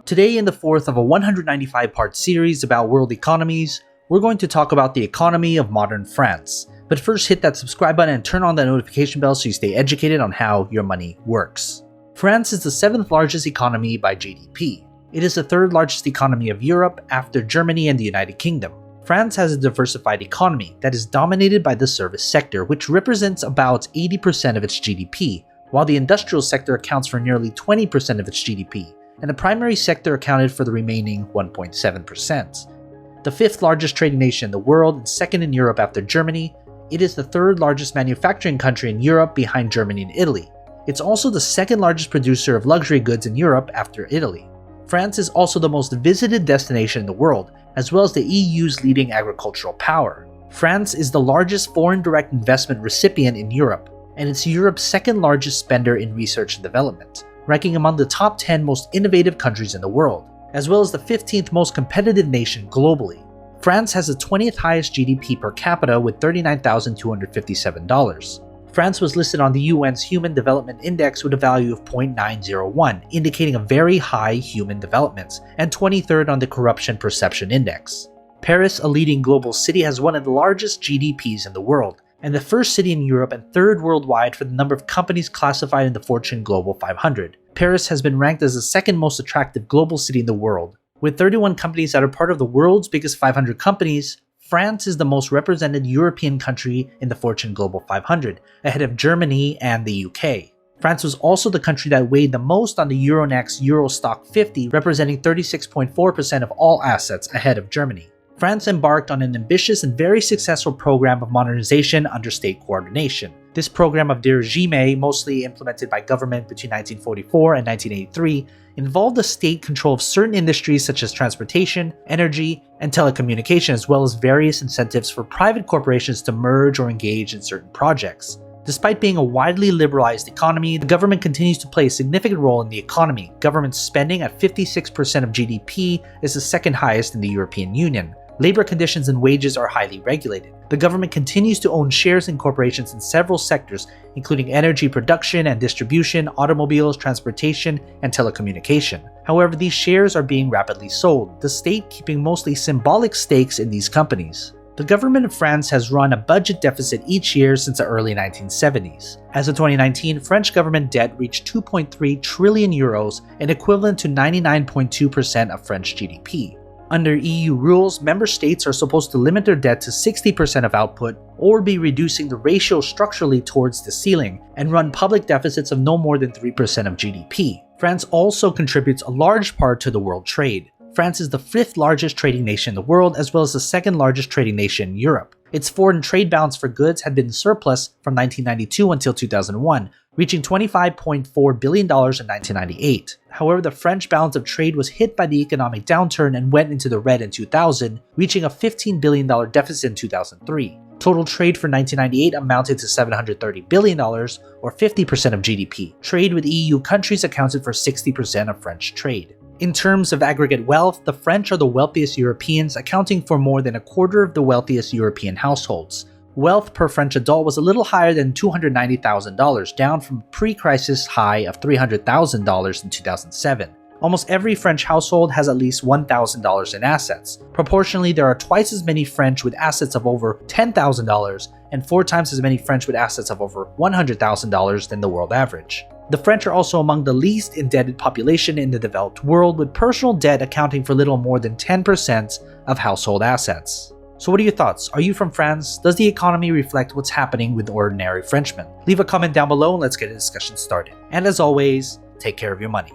Today, in the fourth of a 195-part series about world economies, we're going to talk about the economy of modern France. But first, hit that subscribe button and turn on that notification bell so you stay educated on how your money works. France is the 7th largest economy by GDP. It is the 3rd largest economy of Europe after Germany and the United Kingdom. France has a diversified economy that is dominated by the service sector, which represents about 80% of its GDP, while the industrial sector accounts for nearly 20% of its GDP, and the primary sector accounted for the remaining 1.7%. The 5th largest trading nation in the world and 2nd in Europe after Germany, it is the 3rd largest manufacturing country in Europe behind Germany and Italy. It's also the 2nd largest producer of luxury goods in Europe after Italy. France is also the most visited destination in the world, as well as the EU's leading agricultural power. France is the largest foreign direct investment recipient in Europe, and it's Europe's 2nd largest spender in research and development, ranking among the top 10 most innovative countries in the world, as well as the 15th most competitive nation globally. France has the 20th highest GDP per capita with $39,257. France was listed on the UN's Human Development Index with a value of 0.901, indicating a very high human development, and 23rd on the Corruption Perception Index. Paris, a leading global city, has one of the largest GDPs in the world, and the 1st city in Europe and 3rd worldwide for the number of companies classified in the Fortune Global 500. Paris has been ranked as the 2nd most attractive global city in the world. With 31 companies that are part of the world's biggest 500 companies, France is the most represented European country in the Fortune Global 500, ahead of Germany and the UK. France was also the country that weighed the most on the Euronext Euro Stock 50, representing 36.4% of all assets, ahead of Germany. France embarked on an ambitious and very successful program of modernization under state coordination. This program of dérégime, mostly implemented by government between 1944 and 1983, involved the state control of certain industries such as transportation, energy, and telecommunication, as well as various incentives for private corporations to merge or engage in certain projects. Despite being a widely liberalized economy, the government continues to play a significant role in the economy. Government spending at 56% of GDP is the 2nd highest in the European Union. Labor conditions and wages are highly regulated. The government continues to own shares in corporations in several sectors, including energy production and distribution, automobiles, transportation, and telecommunication. However, these shares are being rapidly sold, the state keeping mostly symbolic stakes in these companies. The government of France has run a budget deficit each year since the early 1970s. As of 2019, French government debt reached 2.3 trillion euros, and equivalent to 99.2% of French GDP. Under EU rules, member states are supposed to limit their debt to 60% of output or be reducing the ratio structurally towards the ceiling and run public deficits of no more than 3% of GDP. France also contributes a large part to the world trade. France is the 5th largest trading nation in the world, as well as the 2nd largest trading nation in Europe. Its foreign trade balance for goods had been in surplus from 1992 until 2001, reaching $25.4 billion in 1998. However, the French balance of trade was hit by the economic downturn and went into the red in 2000, reaching a $15 billion deficit in 2003. Total trade for 1998 amounted to $730 billion, or 50% of GDP. Trade with EU countries accounted for 60% of French trade. In terms of aggregate wealth, the French are the wealthiest Europeans, accounting for more than a quarter of the wealthiest European households. Wealth per French adult was a little higher than $290,000, down from a pre-crisis high of $300,000 in 2007. Almost every French household has at least $1,000 in assets. Proportionally, there are twice as many French with assets of over $10,000 and 4 times as many French with assets of over $100,000 than the world average. The French are also among the least indebted population in the developed world, with personal debt accounting for little more than 10% of household assets. So what are your thoughts? Are you from France? Does the economy reflect what's happening with ordinary Frenchmen? Leave a comment down below and let's get a discussion started. And as always, take care of your money.